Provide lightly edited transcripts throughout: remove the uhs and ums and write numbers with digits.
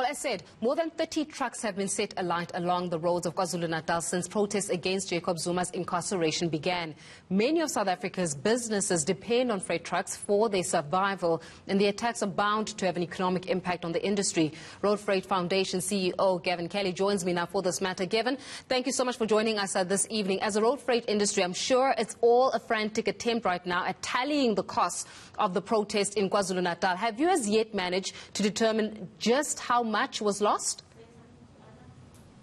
Well, as said, more than 30 trucks have been set alight along the roads of Kwa-Zulu Natal since protests against Jacob Zuma's incarceration began. Many of South Africa's businesses depend on freight trucks for their survival, and the attacks are bound to have an economic impact on the industry. Road Freight Foundation CEO Gavin Kelly joins me now for this matter. Gavin, thank you so much for joining us this evening. As a road freight industry, I'm sure it's all a frantic attempt right now at tallying the costs of the protest in Kwa-Zulu Natal. Have you as yet managed to determine just how much was lost?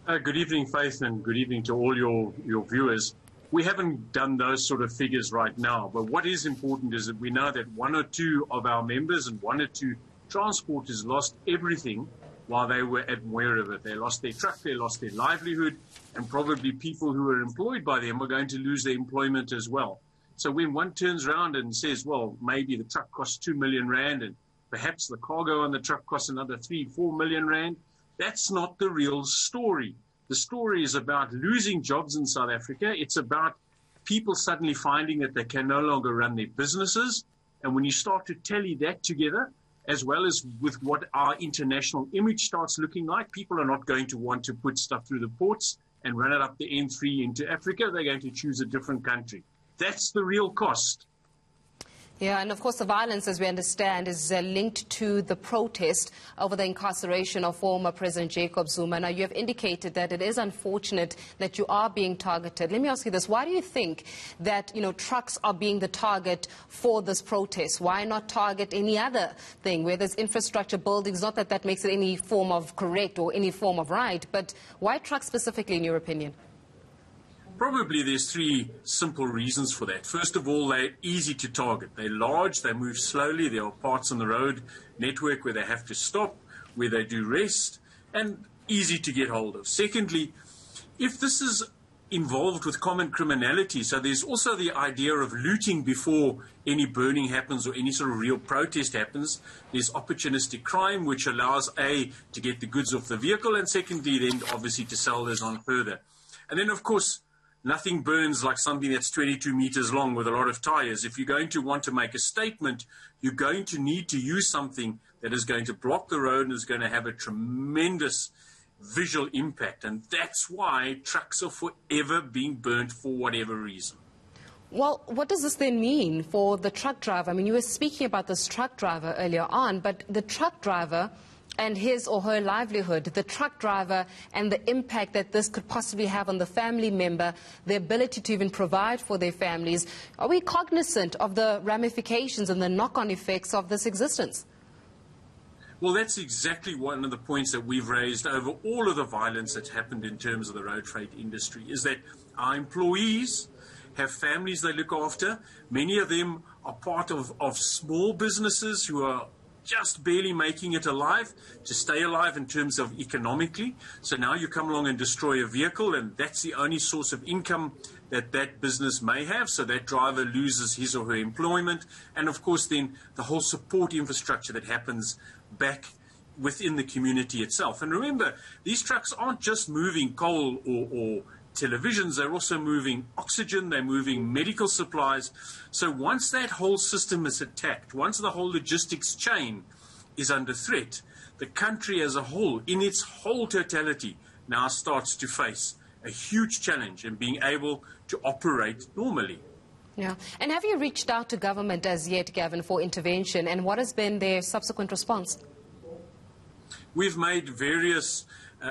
Good evening, Faith, and good evening to all your viewers. We haven't done those sort of figures right now, but what is important is that we know that one or two of our members and one or two transporters lost everything while they were at Mooi River. They lost their truck, they lost their livelihood, and probably people who were employed by them are going to lose their employment as well. So when one turns around and says, well, maybe the truck costs 2 million rand and perhaps the cargo on the truck costs another 3-4 million rand, that's not the real story. The story is about losing jobs in South Africa. It's about people suddenly finding that they can no longer run their businesses. And when you start to tally that together, as well as with what our international image starts looking like, people are not going to want to put stuff through the ports and run it up the N3 into Africa. They're going to choose a different country. That's the real cost. Yeah, and of course the violence, as we understand, is linked to the protest over the incarceration of former President Jacob Zuma. Now, you have indicated that it is unfortunate that you are being targeted. Let me ask you this. Why do you think that, trucks are being the target for this protest? Why not target any other thing where there's infrastructure buildings? Not that that makes it any form of correct or any form of right, but why trucks specifically, in your opinion? Probably there's three simple reasons for that. First of all, they're easy to target. They're large, they move slowly, there are parts on the road network where they have to stop, where they do rest, and easy to get hold of. Secondly, if this is involved with common criminality, so there's also the idea of looting before any burning happens or any sort of real protest happens. There's opportunistic crime, which allows A, to get the goods off the vehicle, and secondly, then obviously to sell those on further. And then, of course, nothing burns like something that's 22 meters long with a lot of tires. If you're going to want to make a statement, you're going to need to use something that is going to block the road and is going to have a tremendous visual impact. And that's why trucks are forever being burnt for whatever reason. Well, what does this then mean for the truck driver? I mean, you were speaking about this truck driver earlier on, but the truck driver and his or her livelihood, the truck driver and the impact that this could possibly have on the family member, the ability to even provide for their families. Are we cognizant of the ramifications and the knock-on effects of this existence? Well, that's exactly one of the points that we've raised over all of the violence that's happened in terms of the road freight industry, is that our employees have families they look after. Many of them are part of small businesses who are just barely making it alive, to stay alive in terms of economically. So now you come along and destroy a vehicle, and that's the only source of income that that business may have. So that driver loses his or her employment. And of course then the whole support infrastructure that happens back within the community itself. And remember, these trucks aren't just moving coal or televisions, they're also moving oxygen, they're moving medical supplies. So once that whole system is attacked, once the whole logistics chain is under threat, the country as a whole, in its whole totality, now starts to face a huge challenge in being able to operate normally. Yeah. And have you reached out to government as yet, Gavin, for intervention, and what has been their subsequent response? We've made various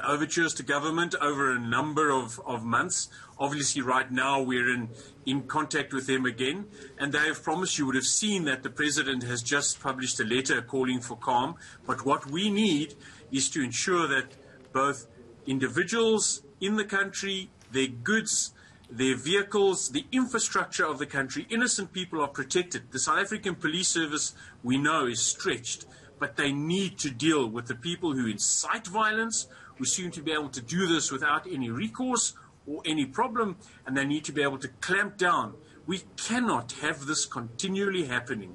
overtures to government over a number of months. Obviously, right now we're in contact with them again, and they have promised. You would have seen that the President has just published a letter calling for calm. But what we need is to ensure that both individuals in the country, their goods, their vehicles, the infrastructure of the country, innocent people are protected. The South African Police Service, we know, is stretched, but they need to deal with the people who incite violence, who seem to be able to do this without any recourse or any problem, and they need to be able to clamp down. We cannot have this continually happening.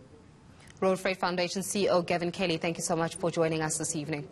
Road Freight Foundation CEO Gavin Kelly, thank you so much for joining us this evening.